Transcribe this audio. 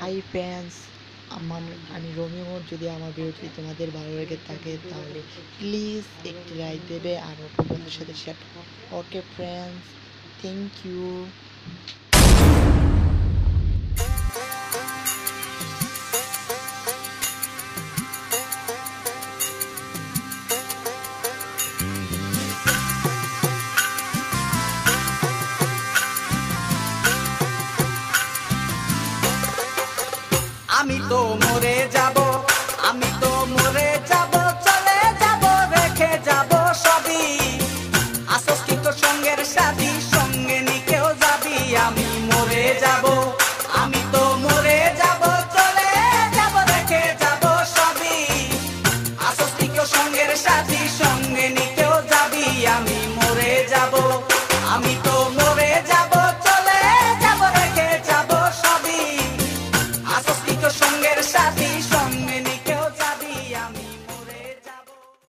Hi friends, আমি Romeo. যদি আমার ভিডিওটি তোমাদের ভালো লেগে থাকে তাহলে প্লিজ একটি লাইক দেবে আর অপর বন্ধুদের সাথে share. Okay friends, thank you. আমি তো মরে যাব, আমি তো মরে যাব।